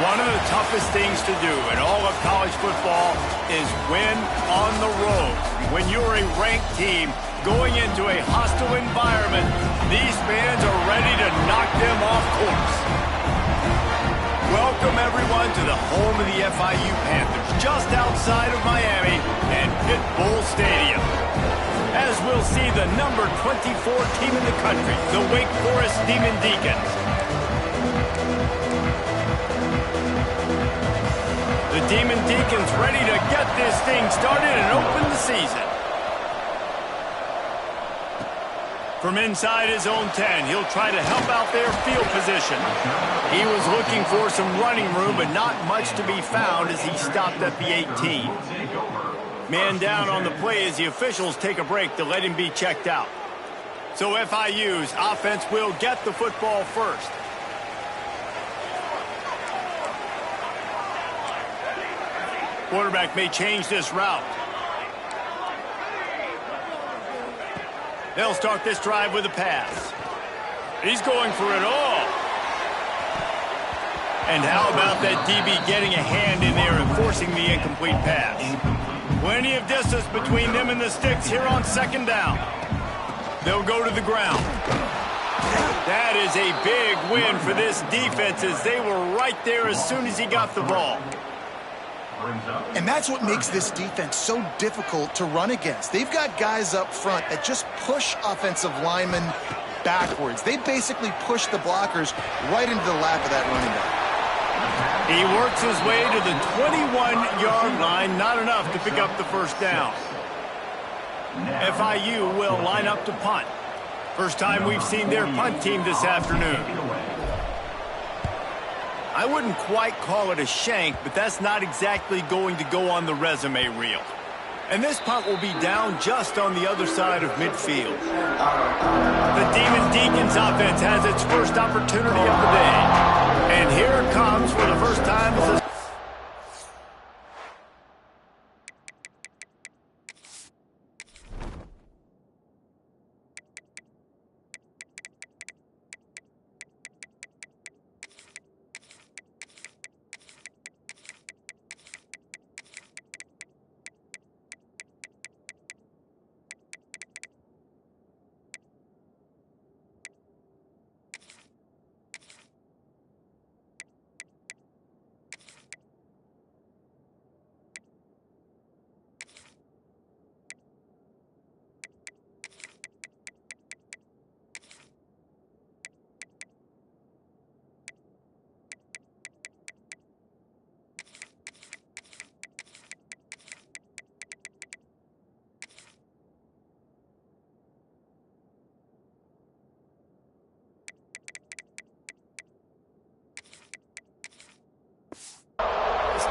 One of the toughest things to do in all of college football is win on the road. When you're a ranked team going into a hostile environment, these fans are ready to knock them off course. Welcome, everyone, to the home of the FIU Panthers, just outside of Miami and Pit Bull Stadium. As we'll see the number 24 team in the country, the Wake Forest Demon Deacons. The Demon Deacons ready to get this thing started and open the season. From inside his own 10, he'll try to help out their field position. He was looking for some running room, but not much to be found as he stopped at the 18. Man down on the play as the officials take a break to let him be checked out. So FIU's offense will get the football first. Quarterback may change this route. They'll start this drive with a pass. He's going for it all. And how about that DB getting a hand in there and forcing the incomplete pass? Plenty of distance between them and the sticks here on second down. They'll go to the ground. That is a big win for this defense as they were right there as soon as he got the ball. And that's what makes this defense so difficult to run against. They've got guys up front that just push offensive linemen backwards. They basically push the blockers right into the lap of that running back. He works his way to the 21-yard line, not enough to pick up the first down. FIU will line up to punt. First time we've seen their punt team this afternoon. I wouldn't quite call it a shank, but that's not exactly going to go on the resume reel. And this punt will be down just on the other side of midfield. The Demon Deacons offense has its first opportunity of the day. And here it comes for the first time as a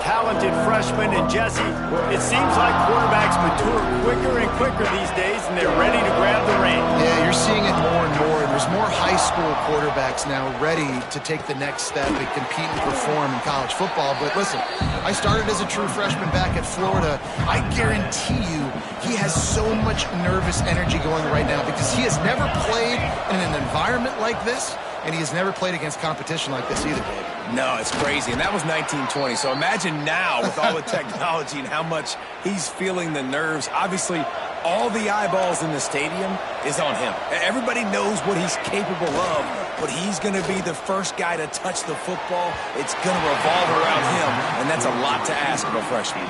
talented freshman, and Jesse, it seems like quarterbacks mature quicker and quicker these days, and they're ready to grab the reins. Yeah, you're seeing it more and more. There's more high school quarterbacks now ready to take the next step and compete and perform in college football. But listen, I started as a true freshman back at Florida. I guarantee you he has so much nervous energy going right now because he has never played in an environment like this, and he has never played against competition like this either, Dave. No, it's crazy, and that was 1920. So imagine now with all the technology and how much he's feeling the nerves. Obviously, all the eyeballs in the stadium is on him. Everybody knows what he's capable of, but he's going to be the first guy to touch the football. It's going to revolve around him, and that's a lot to ask of a freshman.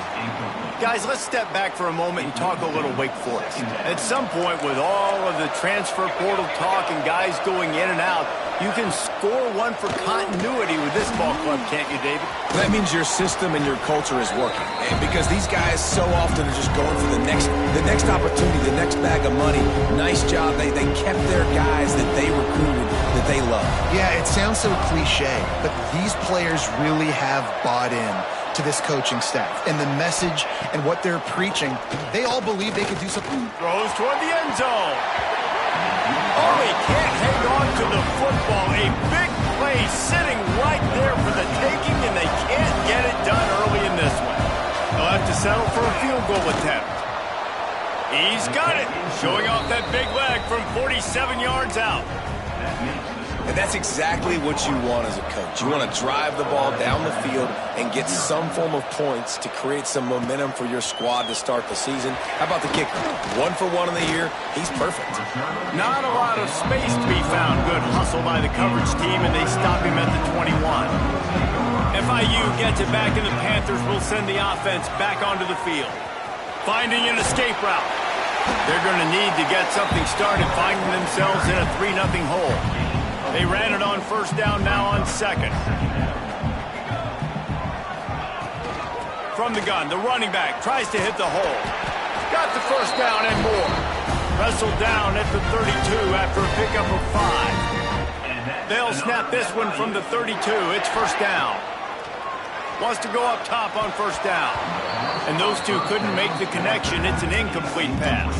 Guys, let's step back for a moment and talk a little Wake Forest. At some point, with all of the transfer portal talk and guys going in and out, you can score one for continuity with this ball club, can't you, David? That means your system and your culture is working. And because these guys so often are just going for the next opportunity, the next bag of money. Nice job. They kept their guys that they recruited, that they love. Yeah, it sounds so cliche, but these players really have bought in to this coaching staff and the message and what they're preaching. They all believe they could do something. Throws toward the end zone. Oh, he can't hang on to the football. A big play sitting right there for the taking, and they can't get it done early in this one. They'll have to settle for a field goal attempt. He's got it, showing off that big leg from 47 yards out. And that's exactly what you want as a coach. You want to drive the ball down the field and get some form of points to create some momentum for your squad to start the season. How about the kicker? 1 for 1 in the year. He's perfect. Not a lot of space to be found. Good hustle by the coverage team, and they stop him at the 21. FIU gets it back, and the Panthers will send the offense back onto the field. Finding an escape route. They're going to need to get something started, finding themselves in a 3-0 hole. They ran it on first down, now on second. From the gun, the running back tries to hit the hole. Got the first down and more. Wrestled down at the 32 after a pickup of 5. They'll snap this one from the 32. It's first down. Wants to go up top on first down. And those two couldn't make the connection. It's an incomplete pass.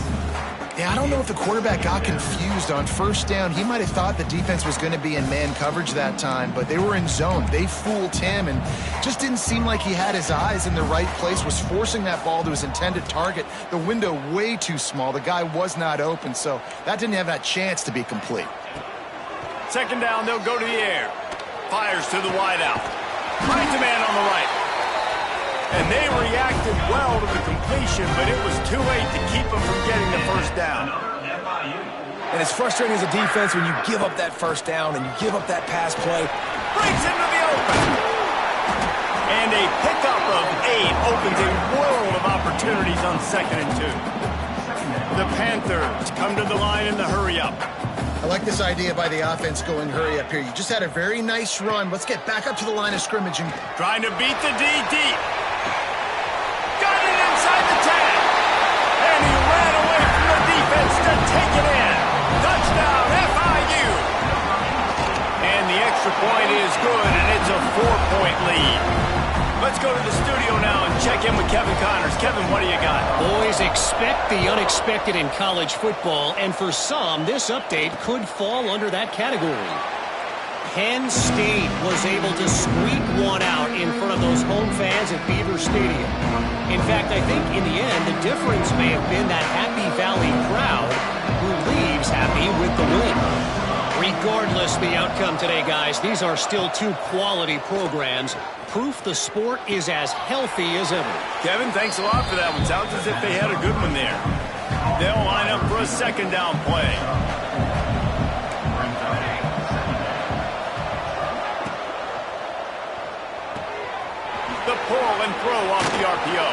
Yeah, I don't know if the quarterback got confused on first down. He might have thought the defense was going to be in man coverage that time, but they were in zone. They fooled him, and just didn't seem like he had his eyes in the right place, was forcing that ball to his intended target. The window way too small. The guy was not open, so that didn't have that chance to be complete. Second down, they'll go to the air. Fires to the wideout. Finds a man on the right. And they reacted well to the completion, but it was too late to keep them from getting the first down. And it's frustrating as a defense when you give up that first down and you give up that pass play. Breaks into the open. And a pickup of 8 opens a world of opportunities on 2nd and 2. The Panthers come to the line in the hurry-up. I like this idea by the offense going hurry up here. You just had a very nice run. Let's get back up to the line of scrimmage. And trying to beat the D deep. Got it inside the 10. And he ran away from the defense to take it in. Touchdown, FIU. And the extra point is good, and it's a 4-point lead. Let's go to the studio now and check in with Kevin Connors. Kevin, what do you got? Boys, expect the unexpected in college football, and for some, this update could fall under that category. Penn State was able to squeak one out in front of those home fans at Beaver Stadium. In fact, I think in the end, the difference may have been that Happy Valley crowd who leaves happy with the win. Regardless the outcome today, guys, these are still 2 quality programs. Proof the sport is as healthy as ever. Kevin, thanks a lot for that one. Sounds as if they had a good one there. They'll line up for a second down play. The pull and throw off the RPO.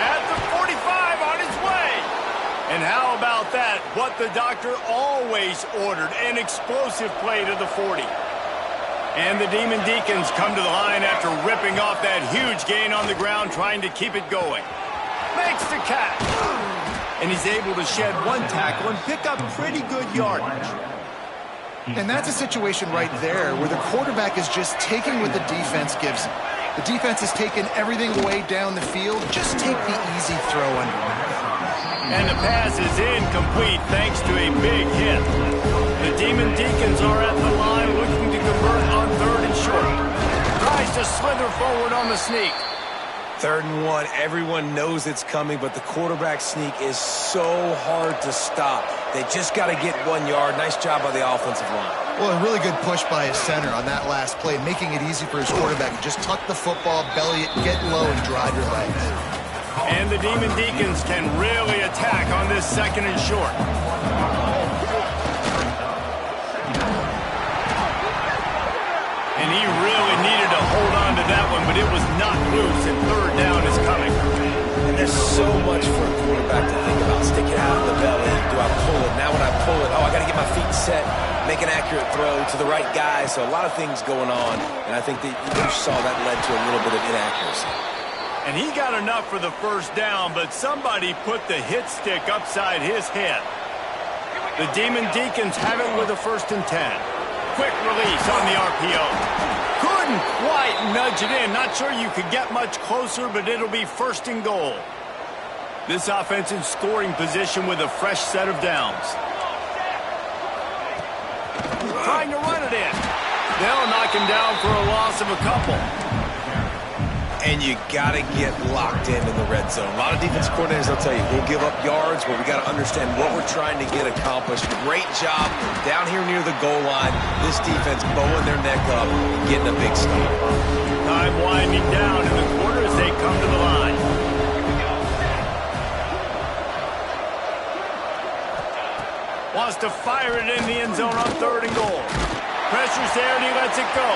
At the 45 on his way. And how about that? What the doctor always ordered, an explosive play to the 40. And the Demon Deacons come to the line after ripping off that huge gain on the ground, trying to keep it going. Makes the catch. And he's able to shed 1 tackle and pick up pretty good yardage. And that's a situation right there where the quarterback is just taking what the defense gives him. The defense has taken everything away down the field. Just take the easy throw under. And the pass is incomplete thanks to a big hit. The Demon Deacons are at the line looking to convert on 3rd and short. Tries to slither forward on the sneak. 3rd and 1, everyone knows it's coming, but the quarterback sneak is so hard to stop. They just got to get 1 yard. Nice job by the offensive line. Well, a really good push by his center on that last play, making it easy for his quarterback to just tuck the football, belly it, get low, and drive your legs. And the Demon Deacons can really attack on this 2nd and short. And he really needed to hold on to that one, but it was knocked loose, and 3rd down is coming. And there's so much for a quarterback to think about. Stick it out of the belly. Do I pull it? Now when I pull it, I got to get my feet set, make an accurate throw to the right guy. So a lot of things going on, and I think that you saw that led to a little bit of inaccuracy. And he got enough for the first down, but somebody put the hit stick upside his head. The Demon Deacons have it with a 1st and 10. Quick release on the RPO. Couldn't quite nudge it in. Not sure you could get much closer, but it'll be 1st and goal. This offense in scoring position with a fresh set of downs. Trying to run it in. They'll knock him down for a loss of a couple. And you got to get locked in the red zone. A lot of defense coordinators will tell you, we'll give up yards, but we got to understand what we're trying to get accomplished. Great job down here near the goal line. This defense bowing their neck up, getting a big stop. Time winding down in the quarter as they come to the line. Wants to fire it in the end zone on 3rd and goal. Pressure's there and he lets it go.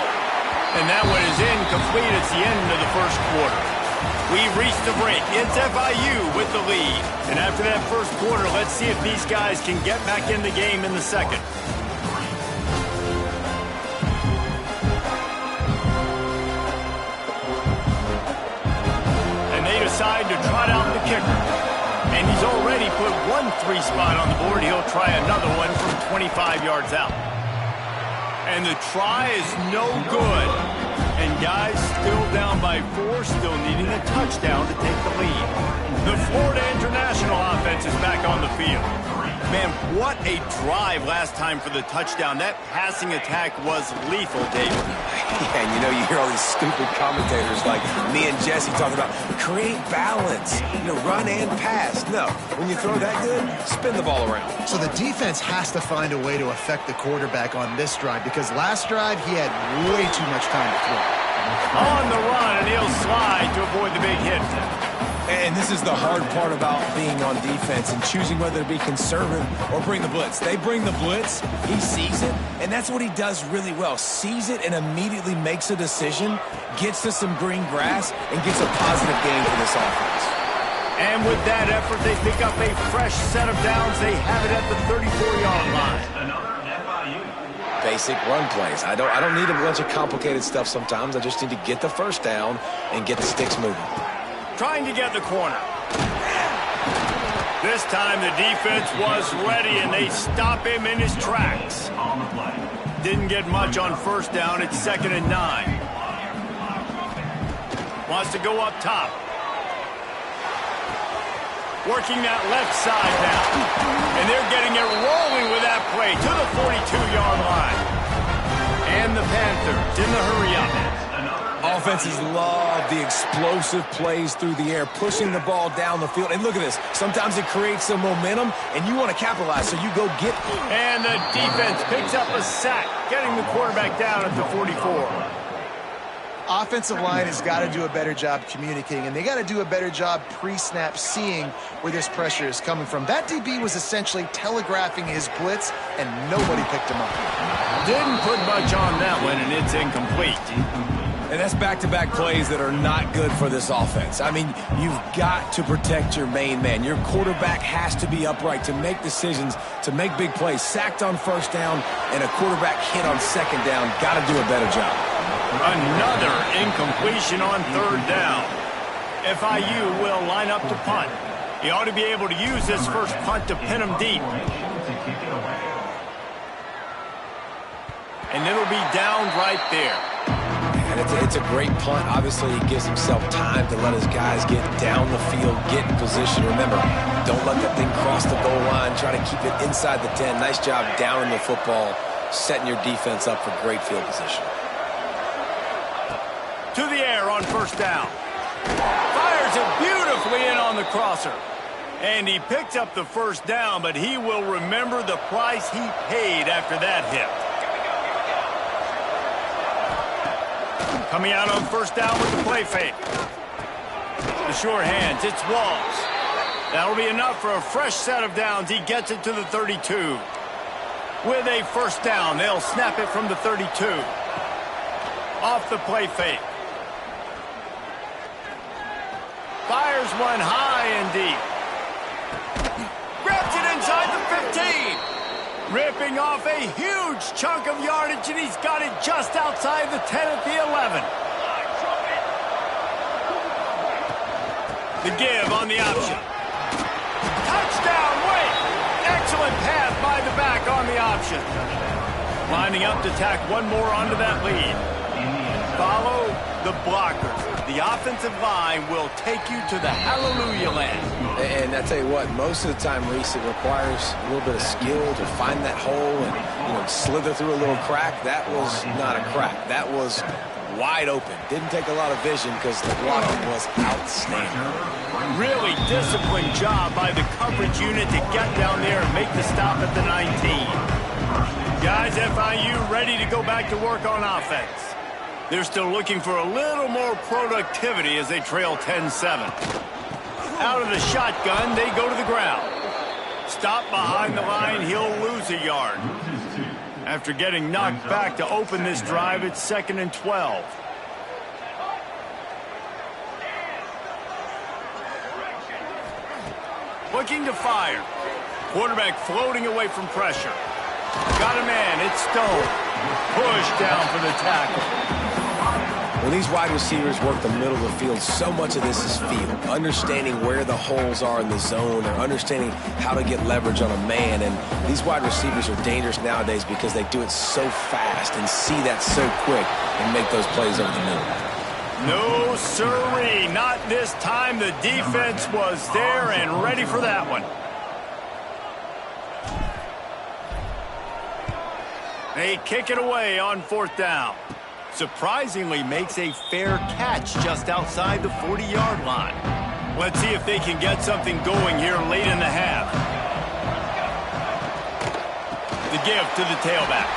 And that one is incomplete. It's the end of the first quarter. We've reached the break. It's FIU with the lead. And after that first quarter, let's see if these guys can get back in the game in the second. And they decide to trot out the kicker. And he's already put 1 3 spot on the board. He'll try another one from 25 yards out. And the try is no good. And guys still down by 4, still needing a touchdown to take the lead. The Florida International offense is back on the field. Man, what a drive last time for the touchdown. That passing attack was lethal, David. Yeah, and you know, you hear all these stupid commentators like me and Jesse talking about create balance, run and pass. No, when you throw that good, spin the ball around. So the defense has to find a way to affect the quarterback on this drive because last drive he had way too much time to throw. On the run, and he'll slide to avoid the big hit. And this is the hard part about being on defense and choosing whether to be conservative or bring the blitz. They bring the blitz, he sees it, and that's what he does really well. Sees it and immediately makes a decision, gets to some green grass, and gets a positive gain for this offense. And with that effort, they pick up a fresh set of downs. They have it at the 34-yard line. Basic run plays. I don't need a bunch of complicated stuff sometimes. I just need to get the first down and get the sticks moving. Trying to get the corner. This time the defense was ready and they stop him in his tracks. Didn't get much on first down. It's 2nd and 9. Wants to go up top. Working that left side now. And they're getting it rolling with that play to the 42-yard line. And the Panthers in the hurry-up. Offenses love the explosive plays through the air, pushing the ball down the field. And look at this. Sometimes it creates some momentum, and you want to capitalize, so you go get it. And the defense picks up a sack, getting the quarterback down at the 44. Offensive line has got to do a better job communicating, and they got to do a better job pre-snap seeing where this pressure is coming from. That DB was essentially telegraphing his blitz, and nobody picked him up. Didn't put much on that one, and it's incomplete. And that's back-to-back plays that are not good for this offense. I mean, you've got to protect your main man. Your quarterback has to be upright to make decisions, to make big plays. Sacked on first down and a quarterback hit on second down. Got to do a better job. Another incompletion on 3rd down. FIU will line up to punt. He ought to be able to use this first punt to pin him deep. And it'll be down right there. And it's a great punt. Obviously, he gives himself time to let his guys get down the field, get in position. Remember, don't let that thing cross the goal line. Try to keep it inside the 10. Nice job down in the football, setting your defense up for great field position. To the air on first down. Fires it beautifully in on the crosser. And he picked up the first down, but he will remember the price he paid after that hit. Coming out on first down with the play fake. The sure hands, it's Walls. That'll be enough for a fresh set of downs. He gets it to the 32. With a first down, they'll snap it from the 32. Off the play fake. Fires one high and deep. Grabs it inside the 15. Ripping off a huge chunk of yardage, and he's got it just outside the 10 at the 11. The give on the option. Touchdown, wait! Excellent pass by the back on the option. Lining up to tack one more onto that lead. Follow the blockers. The offensive line will take you to the hallelujah land. And I tell you what, most of the time, Reese, it requires a little bit of skill to find that hole and slither through a little crack. That was not a crack. That was wide open. Didn't take a lot of vision because the blocking was outstanding. Really disciplined job by the coverage unit to get down there and make the stop at the 19. Guys, FIU ready to go back to work on offense. They're still looking for a little more productivity as they trail 10-7. Out of the shotgun, they go to the ground. Stop behind the line, he'll lose a yard. After getting knocked back to open this drive, it's 2nd and 12. Looking to fire. Quarterback floating away from pressure. Got a man, it's Stone. Push down for the tackle. When these wide receivers work the middle of the field, so much of this is feel. Understanding where the holes are in the zone or understanding how to get leverage on a man. And these wide receivers are dangerous nowadays because they do it so fast and see that so quick and make those plays over the middle. No, sirree. Not this time. The defense was there and ready for that one. They kick it away on 4th down. Surprisingly makes a fair catch just outside the 40-yard line. Let's see if they can get something going here late in the half. The give to the tailback.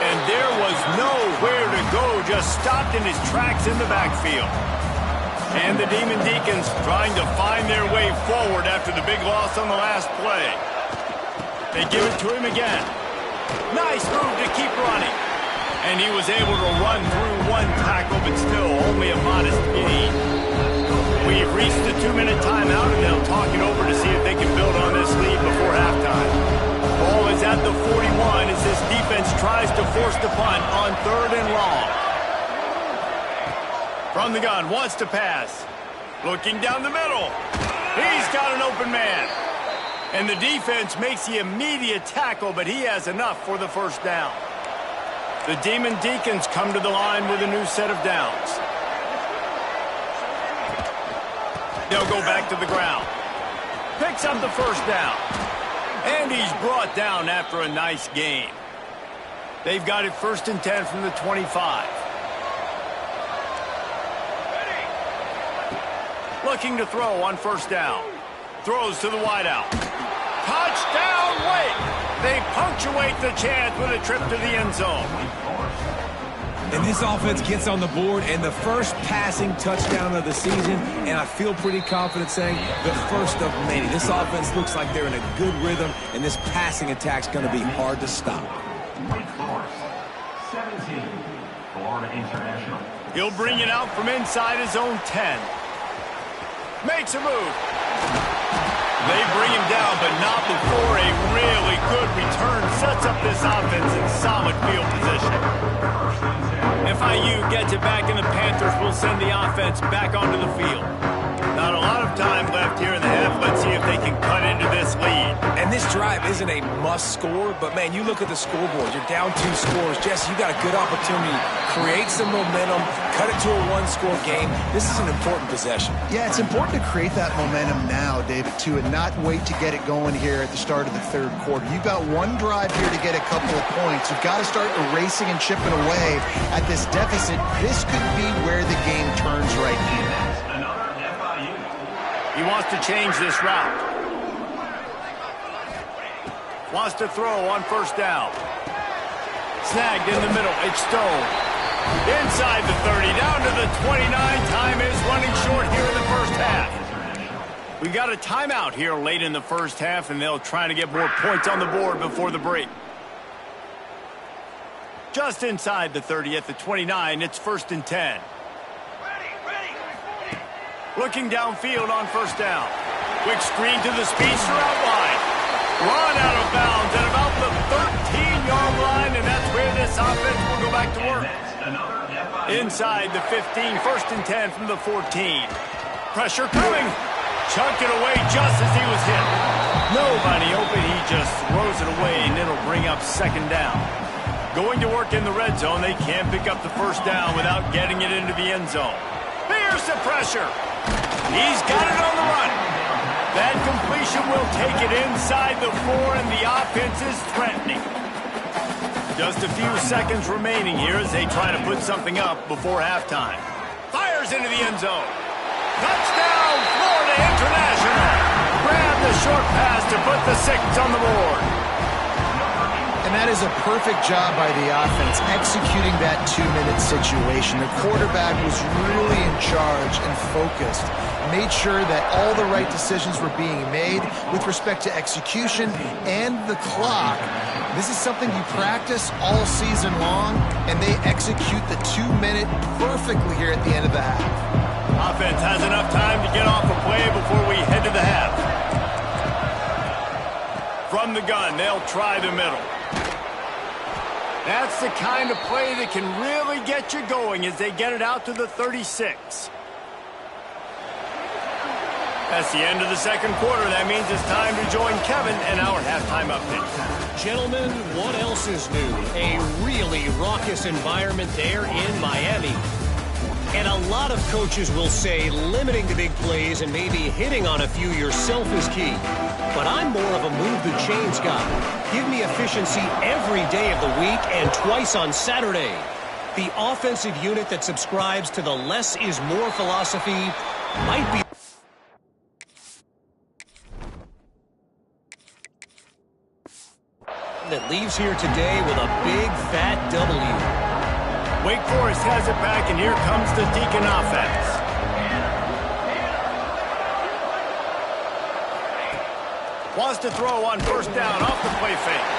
And there was nowhere to go, just stopped in his tracks in the backfield. And the Demon Deacons trying to find their way forward after the big loss on the last play. They give it to him again. Nice move to keep running. And he was able to run through one tackle, but still only a modest gain. We've reached the 2-minute timeout, and they'll talk it over to see if they can build on this lead before halftime. Ball is at the 41 as this defense tries to force the punt on 3rd and long. From the gun, wants to pass. Looking down the middle. He's got an open man. And the defense makes the immediate tackle, but he has enough for the first down. The Demon Deacons come to the line with a new set of downs. They'll go back to the ground. Picks up the first down. And he's brought down after a nice gain. They've got it 1st and 10 from the 25. Looking to throw on 1st down. Throws to the wideout. Touchdown, wait! They punctuate the chance with a trip to the end zone. And this offense gets on the board and the first passing touchdown of the season, and I feel pretty confident saying the first of many. This offense looks like they're in a good rhythm, and this passing attack's going to be hard to stop. He'll bring it out from inside his own 10. Makes a move. They bring him down, but not before a really good return sets up this offense in solid field position. FIU gets it back, and the Panthers will send the offense back onto the field. Not a lot of time left here in the half. Let's see if they can cut into this lead. And this drive isn't a must score, but man, you look at the scoreboard. You're down 2 scores. Jesse, you got a good opportunity. Create some momentum. Cut it to a 1-score game. This is an important possession. Yeah, it's important to create that momentum now, David, too, and not wait to get it going here at the start of the 3rd quarter. You've got one drive here to get a couple of points. You've got to start erasing and chipping away at this deficit. This could be where the game turns right here. He wants to change this route. Wants to throw on 1st down. Snagged in the middle. It's Stone. Inside the 30, down to the 29. Time is running short here in the first half. We got a timeout here late in the first half, and they'll try to get more points on the board before the break. Just inside the 30 at the 29, it's 1st and 10. Looking downfield on 1st down. Quick screen to the speedster out wide. Run out of bounds at about the 13-yard line, and that's where this offense will go back to work. Inside the 15, 1st and 10 from the 14. Pressure coming. Chunk it away just as he was hit. Nobody open. He just throws it away, and it'll bring up 2nd down. Going to work in the red zone. They can't pick up the 1st down without getting it into the end zone. Here's the pressure. He's got it on the run. That completion will take it inside the 4, and the offense is threatening. Just a few seconds remaining here as they try to put something up before halftime. Fires into the end zone. Touchdown, Florida International. Grab the short pass to put the 6 on the board. And that is a perfect job by the offense, executing that 2-minute situation. The quarterback was really in charge and focused. Made sure that all the right decisions were being made with respect to execution and the clock. This is something you practice all season long, and they execute the 2-minute perfectly here at the end of the half. Offense has enough time to get off a play before we head to the half. From the gun, they'll try the middle. That's the kind of play that can really get you going as they get it out to the 36. That's the end of the second quarter. That means it's time to join Kevin and our halftime update. Gentlemen, what else is new? A really raucous environment there in Miami. And a lot of coaches will say limiting the big plays and maybe hitting on a few yourself is key. But I'm more of a move the chains guy. Give me efficiency every day of the week and twice on Saturday. The offensive unit that subscribes to the less is more philosophy might be that leaves here today with a big fat W. Wake Forest has it back, and here comes the Deacon offense. Wants to throw on first down off the play fake.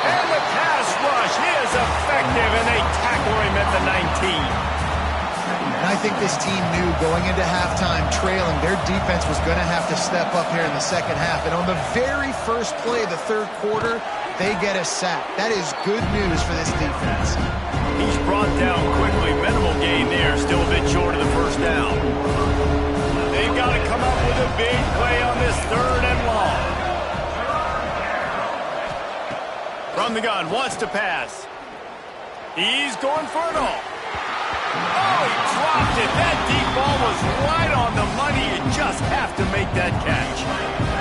And the pass rush is effective, and they tackle him at the 19. And I think this team knew going into halftime trailing, their defense was going to have to step up here in the second half. And on the very first play of the third quarter, they get a sack. That is good news for this defense. He's brought down quickly. Minimal gain there. Still a bit short of the first down. They've got to come up with a big play on this 3rd and long. From the gun, wants to pass. He's going for it all. Oh, he dropped it. That deep ball was right on the money. You just have to make that catch.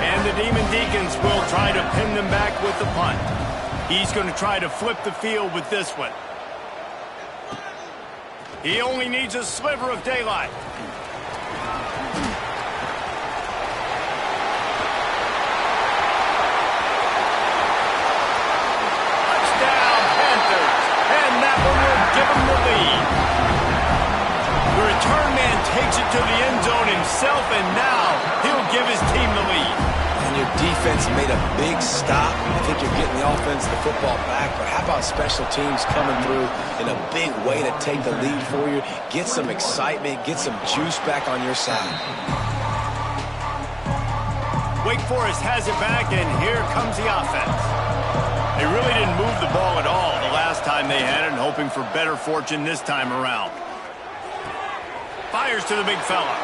And the Demon Deacons will try to pin them back with the punt. He's going to try to flip the field with this one. He only needs a sliver of daylight. Touchdown, Panthers. And that one will give him the lead. The return man takes it to the end zone himself, and now he'll give his team the lead. And your defense made a big stop. I think you're getting the offense, the football back. But how about special teams coming through in a big way to take the lead for you? Get some excitement, get some juice back on your side. Wake Forest has it back, and here comes the offense. They really didn't move the ball at all the last time they had it, and hoping for better fortune this time around. Fires to the big fella.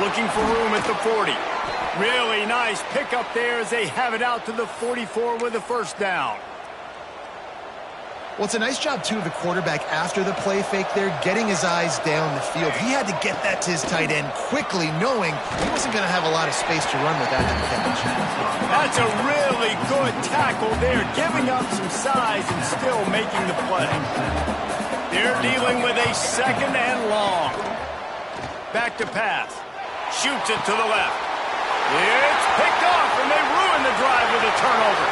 Looking for room at the 40. Really nice pickup there as they have it out to the 44 with a first down. Well, it's a nice job, too, of the quarterback after the play fake there, getting his eyes down the field. He had to get that to his tight end quickly, knowing he wasn't going to have a lot of space to run with that catch. That's a really good tackle there, giving up some size and still making the play. They're dealing with a 2nd and long. Back to pass. Shoots it to the left. It's picked off, and they ruin the drive with a turnover.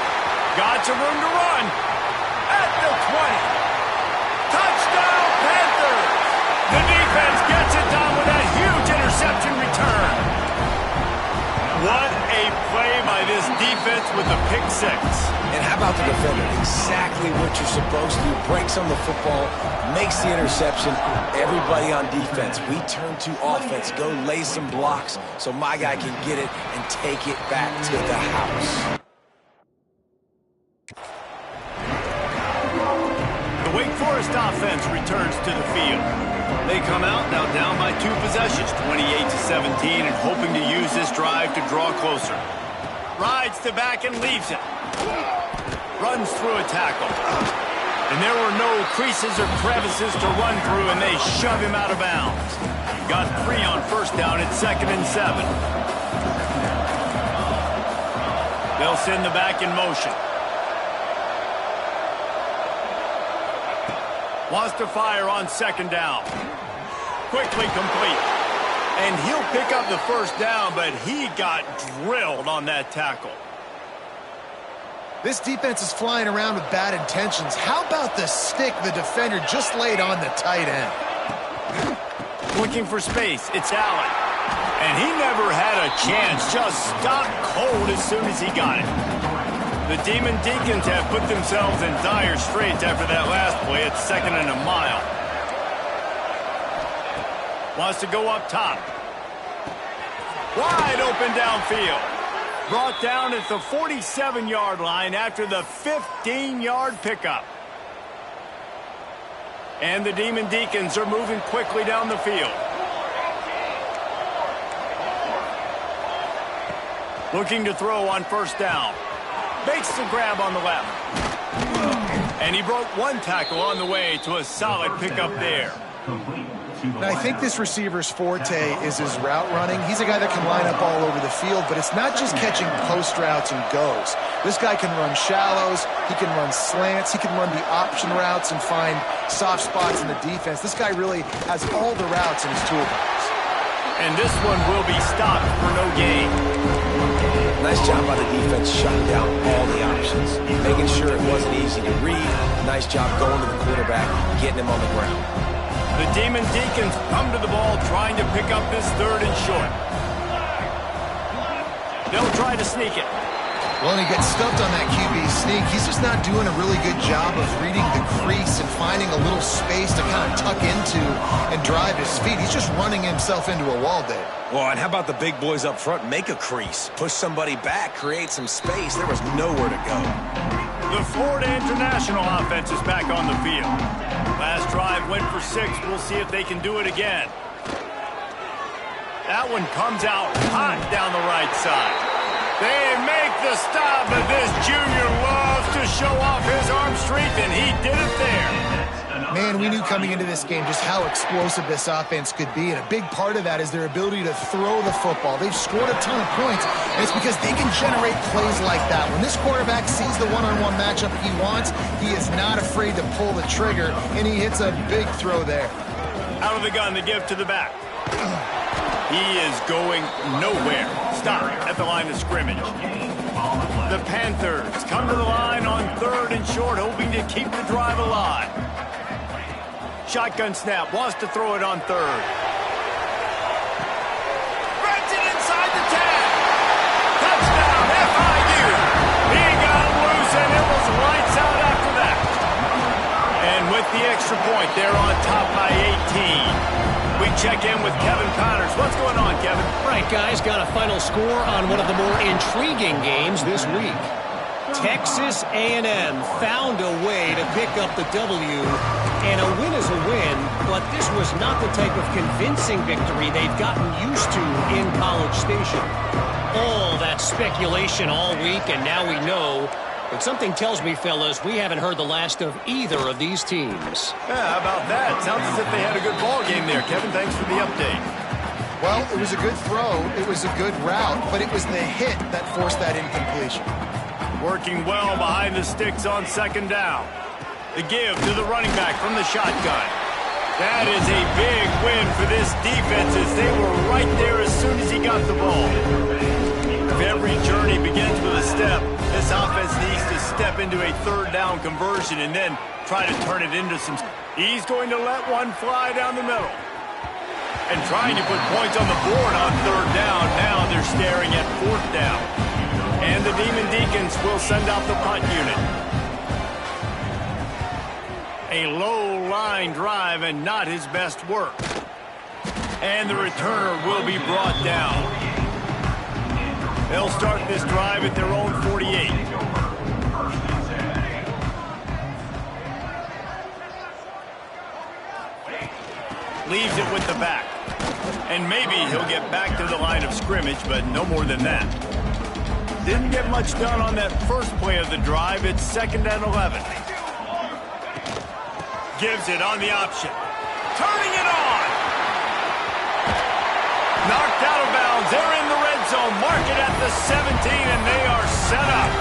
Got some room to run. At the 20. Touchdown, Panthers! The defense gets it done with that huge interception return. What a play by this defense with the pick 6. And how about the defender? Exactly what you're supposed to do. Breaks on the football, makes the interception. Everybody on defense, we turn to offense. Go lay some blocks so my guy can get it and take it back to the house. The Wake Forest offense returns to the field. They come out now down by 2 possessions, 28-17, and hoping to use this drive to draw closer. Rides to back and leaves it. Runs through a tackle. And there were no creases or crevices to run through, and they shove him out of bounds. Got 3 on first down at 2nd and 7. They'll send the back in motion. Wants to fire on second down. Quickly complete. And he'll pick up the first down, but he got drilled on that tackle. This defense is flying around with bad intentions. How about the stick the defender just laid on the tight end? Looking for space. It's Allen. And he never had a chance. Just stopped cold as soon as he got it. The Demon Deacons have put themselves in dire straits after that last play. It's 2nd and a mile. Wants to go up top. Wide open downfield. Brought down at the 47-yard line after the 15-yard pickup. And the Demon Deacons are moving quickly down the field. Looking to throw on first down. Makes the grab on the left. And he broke one tackle on the way to a solid pickup there. And I think this receiver's forte is his route running. He's a guy that can line up all over the field, but it's not just catching post routes and goes. This guy can run shallows, he can run slants, he can run the option routes and find soft spots in the defense. This guy really has all the routes in his toolbox. And this one will be stopped for no gain. Nice job by the defense shutting down all the options, making sure it wasn't easy to read. Nice job going to the quarterback, getting him on the ground. The Demon Deacons come to the ball trying to pick up this 3rd and short. They'll try to sneak it. Well, and he gets stuffed on that QB sneak. He's just not doing a really good job of reading the crease and finding a little space to kind of tuck into and drive his feet. He's just running himself into a wall there. Well, and how about the big boys up front? Make a crease, push somebody back, create some space. There was nowhere to go. The Florida International offense is back on the field. Last drive went for 6. We'll see if they can do it again. That one comes out hot down the right side. They make the stop, but this junior loves to show off his arm strength, and he did it there. Man, we knew coming into this game just how explosive this offense could be, and a big part of that is their ability to throw the football. They've scored a ton of points, and it's because they can generate plays like that. When this quarterback sees the one-on-one matchup he wants, he is not afraid to pull the trigger, and he hits a big throw there. Out of the gun, the give to the back. He is going nowhere. Stop at the line of scrimmage. The Panthers come to the line on 3rd and short, hoping to keep the drive alive. Shotgun snap, wants to throw it on 3rd. Spreads it inside the 10. Touchdown, FIU. He got loose, and it was lights out after that. And with the extra point, they're on top by 18. We check in with Kevin Connors. What's going on, Kevin? Right, guys, got a final score on one of the more intriguing games this week. Texas A&M found a way to pick up the W, and a win is a win, but this was not the type of convincing victory they've gotten used to in College Station. All that speculation all week, and now we know. But something tells me, fellas, we haven't heard the last of either of these teams. Yeah, how about that? Sounds as if they had a good ball game there. Kevin, thanks for the update. Well, it was a good throw, it was a good route, but it was the hit that forced that incompletion. Working well behind the sticks on 2nd down. The give to the running back from the shotgun. That is a big win for this defense as they were right there as soon as he got the ball. If every journey begins with a step, this offense needs to step into a 3rd down conversion and then try to turn it into some... He's going to let one fly down the middle. And trying to put points on the board on 3rd down. Now they're staring at 4th down. And the Demon Deacons will send out the punt unit. A low line drive and not his best work. And the returner will be brought down. They'll start this drive at their own 48. Leaves it with the back. And maybe he'll get back to the line of scrimmage, but no more than that. Didn't get much done on that first play of the drive. It's 2nd and 11. Gives it on the option. Turning it on. Knocked out of bounds. They're in the red zone. Mark it at the 17, and they are set up.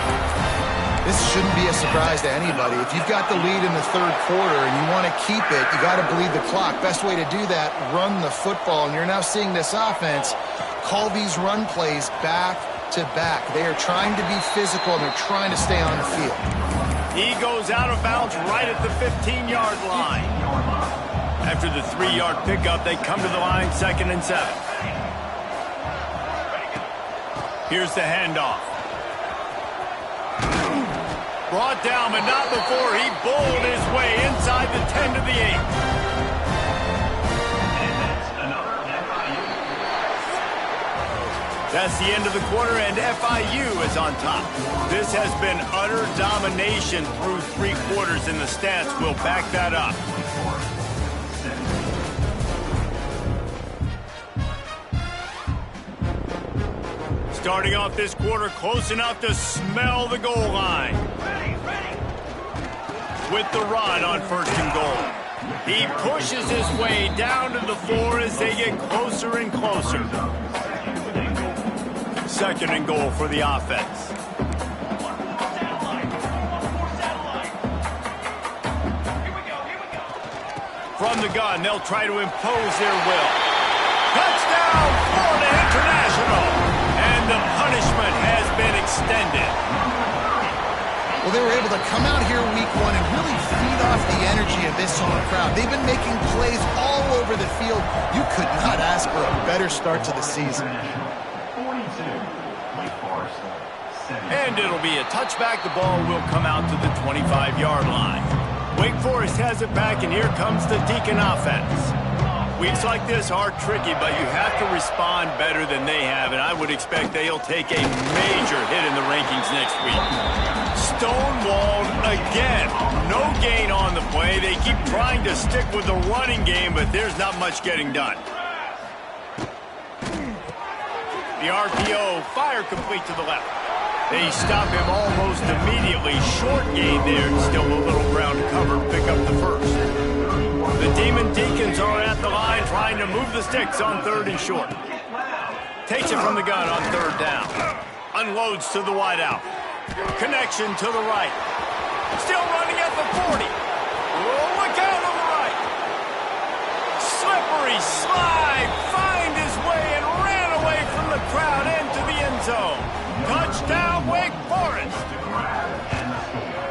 This shouldn't be a surprise to anybody. If you've got the lead in the third quarter and you want to keep it, you got to bleed the clock. Best way to do that, run the football. And you're now seeing this offense call these run plays back to back. They are trying to be physical, and they're trying to stay on the field. He goes out of bounds right at the 15-yard line. After the 3-yard pickup, they come to the line, 2nd and 7. Here's the handoff. Brought down, but not before he bowled his way inside the 10 to the 8. That's the end of the quarter, and FIU is on top. This has been utter domination through 3 quarters, and the stats will back that up. Starting off this quarter close enough to smell the goal line. With the run on 1st and goal. He pushes his way down to the floor as they get closer and closer. 2nd and goal for the offense. From the gun, they'll try to impose their will. Touchdown, Florida International! And the punishment has been extended. Well, they were able to come out here week 1 and really feed off the energy of this home crowd. They've been making plays all over the field. You could not ask for a better start to the season. And it'll be a touchback. The ball will come out to the 25-yard line. Wake Forest has it back, and here comes the Deacon offense. Weeks like this are tricky, but you have to respond better than they have, and I would expect they'll take a major hit in the rankings next week. Stonewalled again. No gain on the play. They keep trying to stick with the running game, but there's not much getting done. The RPO, fire complete to the left. They stop him almost immediately. Short gain there. Still a little ground to cover. Pick up the first. The Demon Deacons are at the line trying to move the sticks on 3rd and short. Takes it from the gun on 3rd down. Unloads to the wideout. Connection to the right. Still running at the 40. Oh, look out on the right. Slippery slide. Find his way and ran away from the crowd into the end zone. Touchdown, Wake Forest.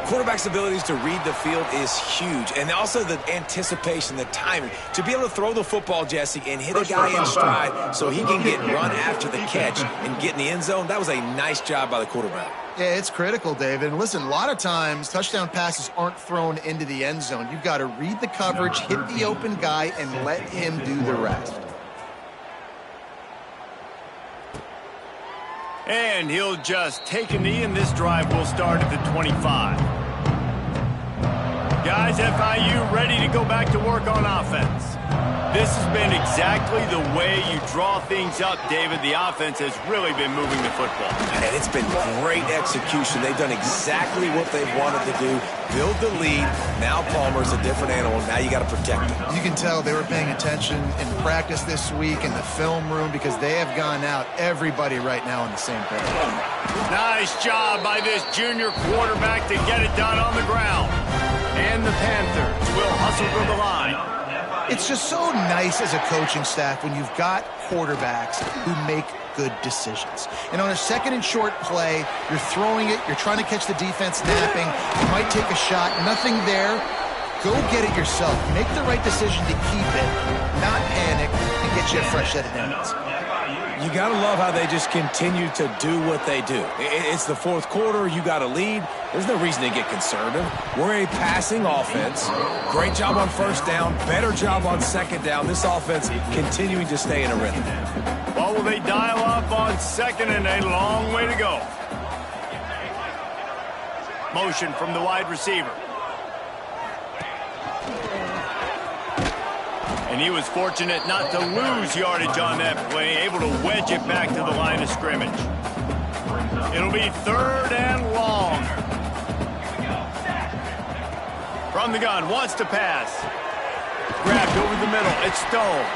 Quarterback's abilities to read the field is huge, and also the anticipation, the timing. To be able to throw the football, Jesse, and hit a guy in stride so he can get run after the catch and get in the end zone, that was a nice job by the quarterback. Yeah, it's critical, David. And listen, a lot of times touchdown passes aren't thrown into the end zone. You've got to read the coverage, hit the open guy, and let him do the rest. And he'll just take a knee, and this drive will start at the 25. Guys, FIU ready to go back to work on offense. This has been exactly the way you draw things up, David. The offense has really been moving the football. And it's been great execution. They've done exactly what they've wanted to do. Build the lead. Now Palmer's a different animal. Now you got to protect him. You can tell they were paying attention in practice this week in the film room because they have gone out, everybody right now on the same page. Nice job by this junior quarterback to get it done on the ground. And the Panthers will hustle to the line. It's just so nice as a coaching staff when you've got quarterbacks who make good decisions. And on a 2nd and short play, you're throwing it, you're trying to catch the defense napping, you might take a shot, nothing there. Go get it yourself. Make the right decision to keep it, not panic, and get you a fresh set of downs. You got to love how they just continue to do what they do. It's the 4th quarter. You got a lead. There's no reason to get conservative. We're a passing offense. Great job on 1st down. Better job on 2nd down. This offense continuing to stay in a rhythm. Well, will they dial up on 2nd and a long way to go? Motion from the wide receiver. And he was fortunate not to lose yardage on that play, able to wedge it back to the line of scrimmage. It'll be 3rd and long. From the gun, wants to pass. Grabbed over the middle, it's Stone.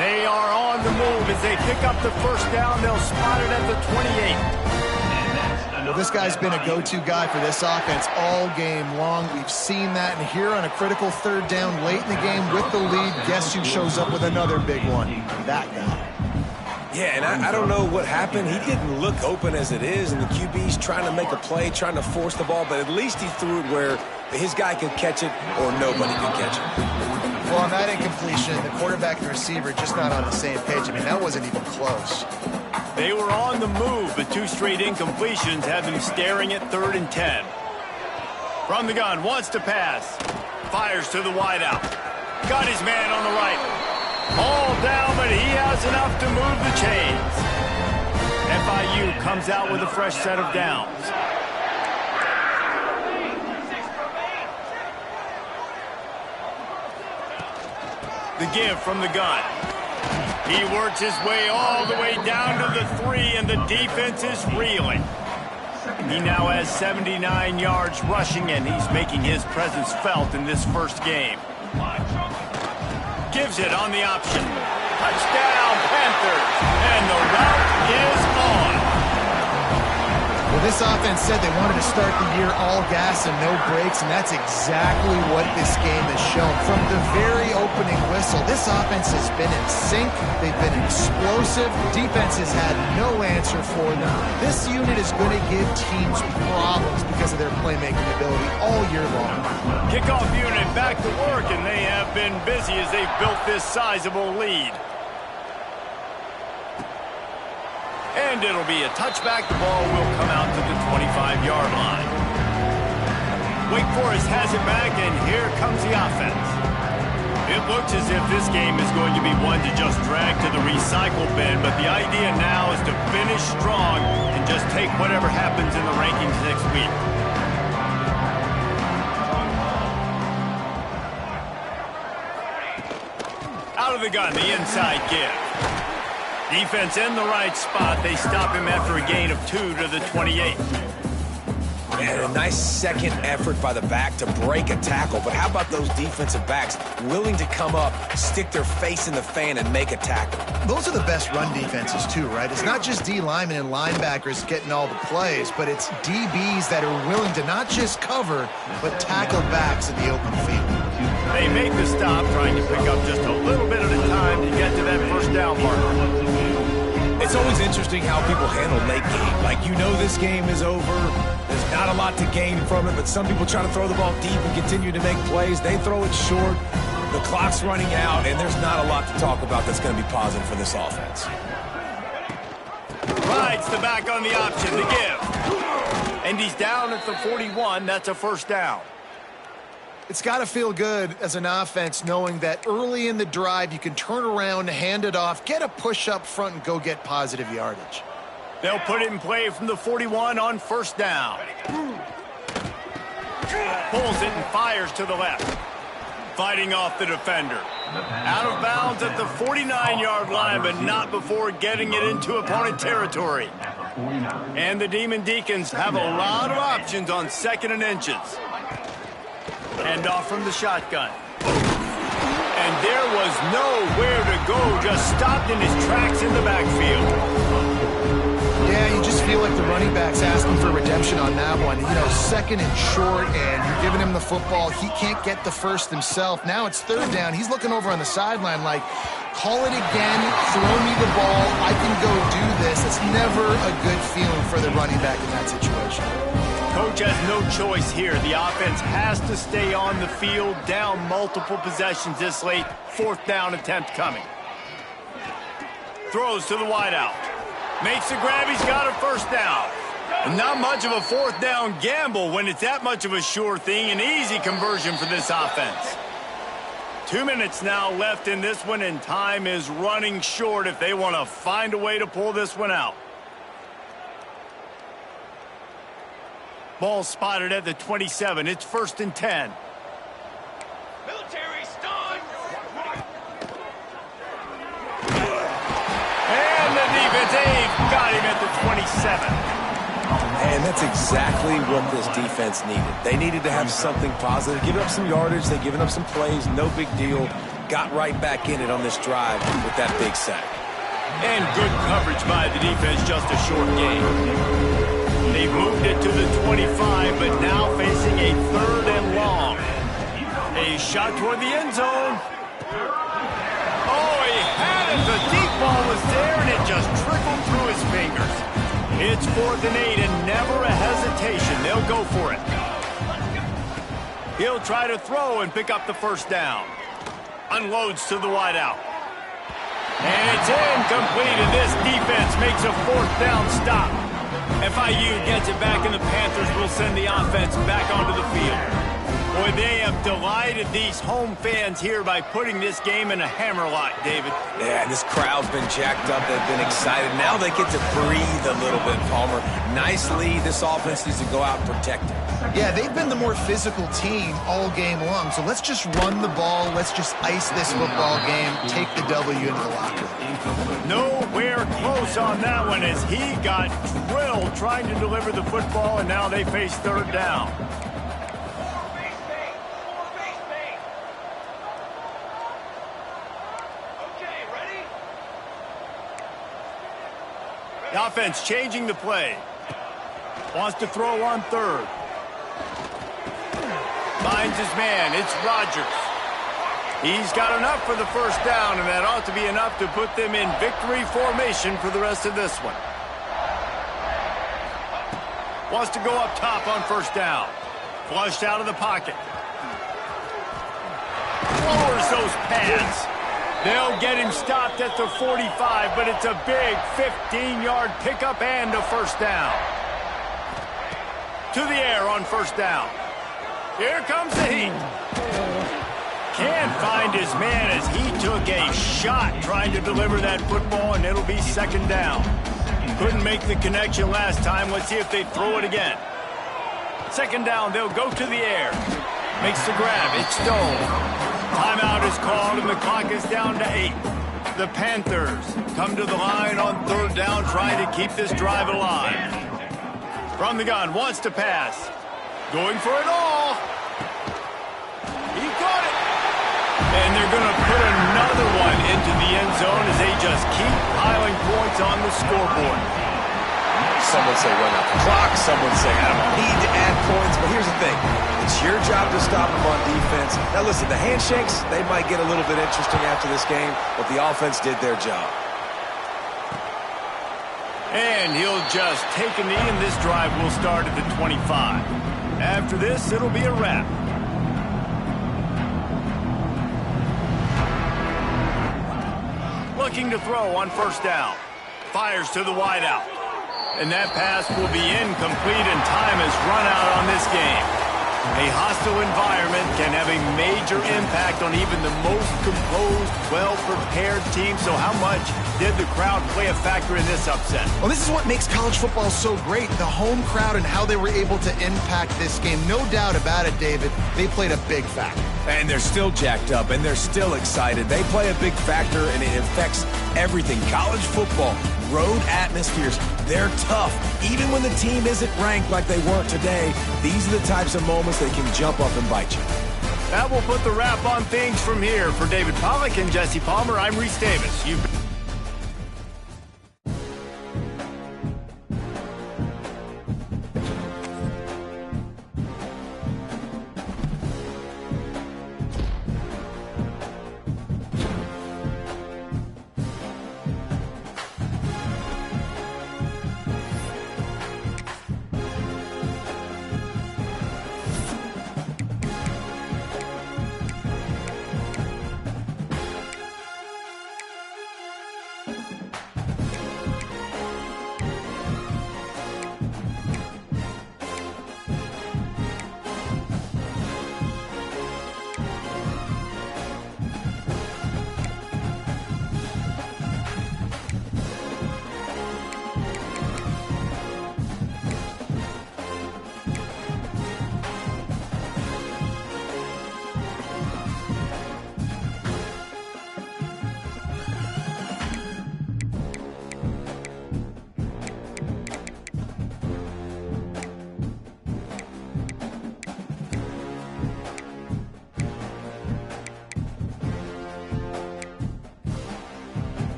They are on the move as they pick up the 1st down. They'll spot it at the 28. Well, this guy's been a go-to guy for this offense all game long. We've seen that, and here on a critical third down late in the game with the lead, guess who shows up with another big one? That guy. Yeah, and I don't know what happened. He didn't look open as it is, and the QB's trying to make a play, trying to force the ball, but at least he threw it where his guy could catch it or nobody could catch it. Well, on that incompletion, the quarterback and receiver just not on the same page. I mean, that wasn't even close. They were on the move, but 2 straight incompletions have them staring at 3rd and 10. From the gun, wants to pass. Fires to the wideout. Got his man on the right. All down, but he has enough to move the chains. FIU comes out with a fresh set of downs. The give from the gun. He works his way all the way down to the 3, and the defense is reeling. He now has 79 yards rushing, and he's making his presence felt in this first game. Gives it on the option. Touchdown, Panthers. And the route is on. Well, this offense said they wanted to start the year all gas and no brakes, and that's exactly what this game has shown. From the very opening whistle, this offense has been in sync. They've been explosive. Defense has had no answer for them. This unit is going to give teams problems because of their playmaking ability all year long. Kickoff unit back to work, and they have been busy as they've built this sizable lead. And it'll be a touchback. The ball will come out to the 25-yard line. Wake Forest has it back, and here comes the offense. It looks as if this game is going to be one to just drag to the recycle bin, but the idea now is to finish strong and just take whatever happens in the rankings next week. Out of the gun, the inside give. Defense in the right spot. They stop him after a gain of 2 to the 28. And a nice second effort by the back to break a tackle. But how about those defensive backs willing to come up, stick their face in the fan, and make a tackle? Those are the best run defenses, too, right? It's not just D linemen and linebackers getting all the plays, but it's DBs that are willing to not just cover, but tackle backs in the open field. They make the stop, trying to pick up just a little bit at a time to get to that first down marker. It's always interesting how people handle late game. Like, you know this game is over. There's not a lot to gain from it, but some people try to throw the ball deep and continue to make plays. They throw it short. The clock's running out, and there's not a lot to talk about that's going to be positive for this offense. Rides the back on the option, the give. And he's down at the 41. That's a first down. It's got to feel good as an offense knowing that early in the drive you can turn around, hand it off, get a push up front, and go get positive yardage. They'll put it in play from the 41 on first down. Pulls it and fires to the left. Fighting off the defender. Out of bounds at the 49-yard line, but not before getting it into opponent territory. And the Demon Deacons have a lot of options on 2nd and inches. Hand off from the shotgun. And there was nowhere to go, just stopped in his tracks in the backfield. Yeah, you just feel like the running back's asking for redemption on that one. You know, 2nd and short, and you're giving him the football. He can't get the first himself. Now it's 3rd down. He's looking over on the sideline like, call it again, throw me the ball, I can go do this. It's never a good feeling for the running back in that situation. Coach has no choice here. The offense has to stay on the field, down multiple possessions this late. 4th down attempt coming. Throws to the wideout. Makes the grab. He's got a first down. And not much of a 4th down gamble when it's that much of a sure thing. An easy conversion for this offense. 2 minutes now left in this one, and time is running short if they want to find a way to pull this one out. Ball spotted at the 27. It's 1st and 10. Military stun. And the defense got him at the 27. And that's exactly what this defense needed. They needed to have something positive. Giving up some yardage, they've given up some plays, no big deal. Got right back in it on this drive with that big sack. And good coverage by the defense, just a short game. They moved it to the 25, but now facing a 3rd and long. A shot toward the end zone. Oh, he had it. The deep ball was there, and it just trickled through his fingers. It's 4th and 8, and never a hesitation. They'll go for it. He'll try to throw and pick up the 1st down. Unloads to the wideout. And it's incomplete, and this defense makes a 4th down stop. FIU gets it back, and the Panthers will send the offense back onto the field. Boy, they have delighted these home fans here by putting this game in a hammerlock, David. Yeah, this crowd's been jacked up. They've been excited. Now they get to breathe a little bit, Palmer. Nice lead. This offense needs to go out and protect it. Yeah, they've been the more physical team all game long. So let's just run the ball. Let's just ice this football game. Take the W into the locker room. Nowhere close on that one as he got drilled trying to deliver the football, and now they face 3rd down. The offense changing the play. Wants to throw on 3rd. Finds his man. It's Rodgers. He's got enough for the 1st down, and that ought to be enough to put them in victory formation for the rest of this one. Wants to go up top on 1st down. Flushed out of the pocket. Lowers those pads. They'll get him stopped at the 45, but it's a big 15-yard pickup and a 1st down. To the air on 1st down. Here comes the heat. Can't find his man as he took a shot trying to deliver that football, and it'll be 2nd down. Couldn't make the connection last time. Let's see if they throw it again. 2nd down, they'll go to the air. Makes the grab. It's Stone. Timeout is called, and the clock is down to 8. The Panthers come to the line on 3rd down, trying to keep this drive alive. From the gun, wants to pass. Going for it all. He caught it. And they're going to put another one into the end zone as they just keep piling points on the scoreboard. Some would say run out the clock. Some would say I don't need to add points. But here's the thing. It's your job to stop them on defense. Now, listen, the handshakes, they might get a little bit interesting after this game, but the offense did their job. And he'll just take a knee, and this drive will start at the 25. After this, it'll be a wrap. Looking to throw on 1st down. Fires to the wideout. And that pass will be incomplete, and time has run out on this game. A hostile environment can have a major impact on even the most composed, well-prepared team. So how much did the crowd play a factor in this upset? Well, this is what makes college football so great, the home crowd and how they were able to impact this game. No doubt about it, David. They played a big factor. And they're still jacked up, and they're still excited. They play a big factor, and it affects everything. College football, road atmospheres, they're tough. Even when the team isn't ranked like they weren't today, these are the types of moments that can jump up and bite you. That will put the wrap on things from here. For David Pollack and Jesse Palmer, I'm Reese Davis. You've